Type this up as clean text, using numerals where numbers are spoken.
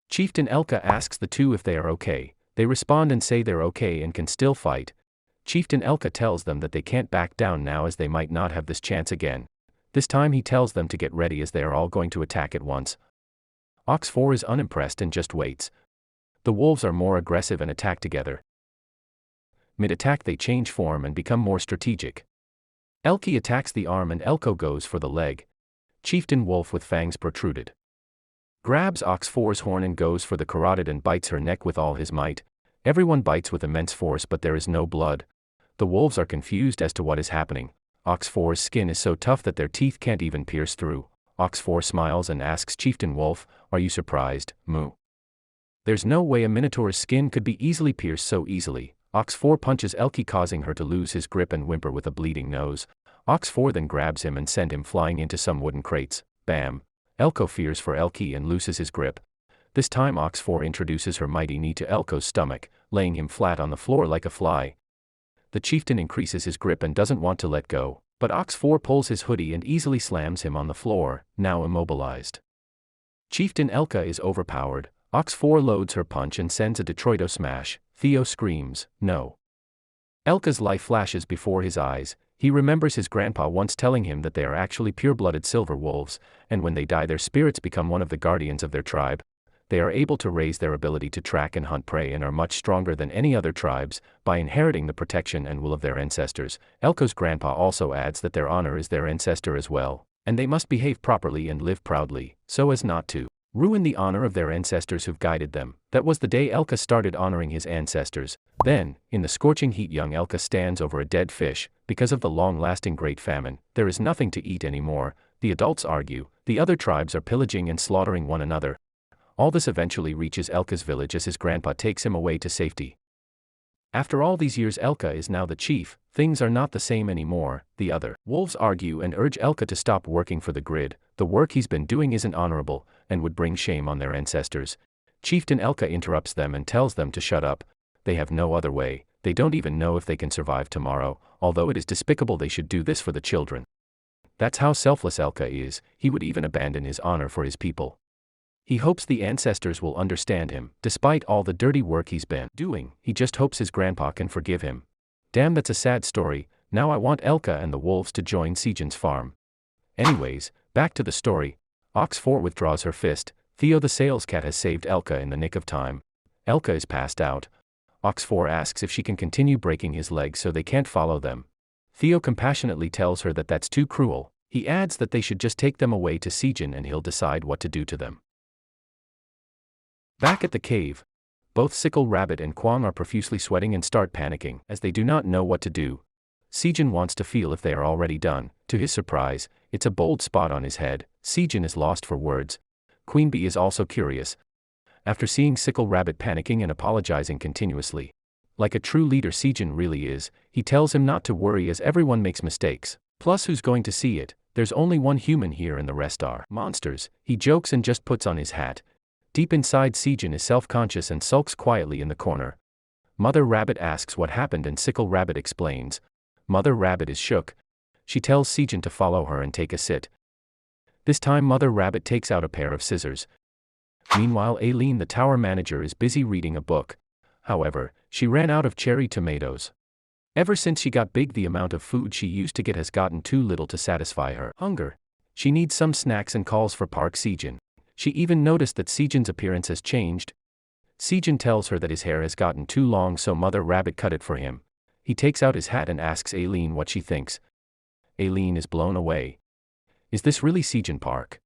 Chieftain Elka asks the two if they are okay. They respond and say they're okay and can still fight. Chieftain Elka tells them that they can't back down now as they might not have this chance again. This time he tells them to get ready as they are all going to attack at once. Ox 4 is unimpressed and just waits. The wolves are more aggressive and attack together. Mid-attack they change form and become more strategic. Elki attacks the arm and Elko goes for the leg. Chieftain Wolf with fangs protruded grabs Ox 4's horn and goes for the carotid and bites her neck with all his might. Everyone bites with immense force but there is no blood. The wolves are confused as to what is happening. Ox 4's skin is so tough that their teeth can't even pierce through. Ox 4 smiles and asks Chieftain Wolf, "Are you surprised, Moo?" There's no way a Minotaur's skin could be easily pierced so easily. Ox 4 punches Elki causing her to lose his grip and whimper with a bleeding nose. Ox 4 then grabs him and sends him flying into some wooden crates. Bam! Elko fears for Elki and loses his grip. This time Ox 4 introduces her mighty knee to Elko's stomach, laying him flat on the floor like a fly. The chieftain increases his grip and doesn't want to let go, but Ox 4 pulls his hoodie and easily slams him on the floor, now immobilized. Chieftain Elka is overpowered. Ox 4 loads her punch and sends a Detroito smash. Theo screams, "No." Elka's life flashes before his eyes. He remembers his grandpa once telling him that they are actually pure-blooded silver wolves, and when they die their spirits become one of the guardians of their tribe. They are able to raise their ability to track and hunt prey and are much stronger than any other tribes, by inheriting the protection and will of their ancestors. Elko's grandpa also adds that their honor is their ancestor as well, and they must behave properly and live proudly, so as not to ruin the honor of their ancestors who've guided them. That was the day Elka started honoring his ancestors. Then, in the scorching heat, young Elka stands over a dead fish. Because of the long-lasting Great Famine, there is nothing to eat anymore. The adults argue. The other tribes are pillaging and slaughtering one another. All this eventually reaches Elka's village as his grandpa takes him away to safety. After all these years, Elka is now the chief. Things are not the same anymore. The other wolves argue and urge Elka to stop working for the grid. The work he's been doing isn't honorable, and would bring shame on their ancestors. Chieftain Elka interrupts them and tells them to shut up. They have no other way. They don't even know if they can survive tomorrow, although it is despicable they should do this for the children. That's how selfless Elka is. He would even abandon his honor for his people. He hopes the ancestors will understand him. Despite all the dirty work he's been doing, he just hopes his grandpa can forgive him. Damn, that's a sad story. Now I want Elka and the wolves to join Sejin's farm. Anyways, back to the story. Ox 4 withdraws her fist. Theo the sales cat has saved Elka in the nick of time. Elka is passed out. Ox 4 asks if she can continue breaking his legs so they can't follow them. Theo compassionately tells her that that's too cruel. He adds that they should just take them away to Sejin and he'll decide what to do to them. Back at the cave, both Sickle Rabbit and Kwang are profusely sweating and start panicking, as they do not know what to do. Sejin wants to feel if they are already done. To his surprise, it's a bold spot on his head. Sejin is lost for words. Queen Bee is also curious. After seeing Sickle Rabbit panicking and apologizing continuously, like a true leader Sejin really is, he tells him not to worry as everyone makes mistakes. Plus, who's going to see it? There's only one human here and the rest are monsters. He jokes and just puts on his hat. Deep inside, Sejin is self-conscious and sulks quietly in the corner. Mother Rabbit asks what happened and Sickle Rabbit explains. Mother Rabbit is shook. She tells Sejin to follow her and take a sit. This time Mother Rabbit takes out a pair of scissors. Meanwhile, Aileen the tower manager is busy reading a book. However, she ran out of cherry tomatoes. Ever since she got big, the amount of food she used to get has gotten too little to satisfy her hunger. She needs some snacks and calls for Park Sejin. She even noticed that Sejin's appearance has changed. Sejin tells her that his hair has gotten too long, so Mother Rabbit cut it for him. He takes out his hat and asks Aileen what she thinks. Aileen is blown away. Is this really Sejin Park?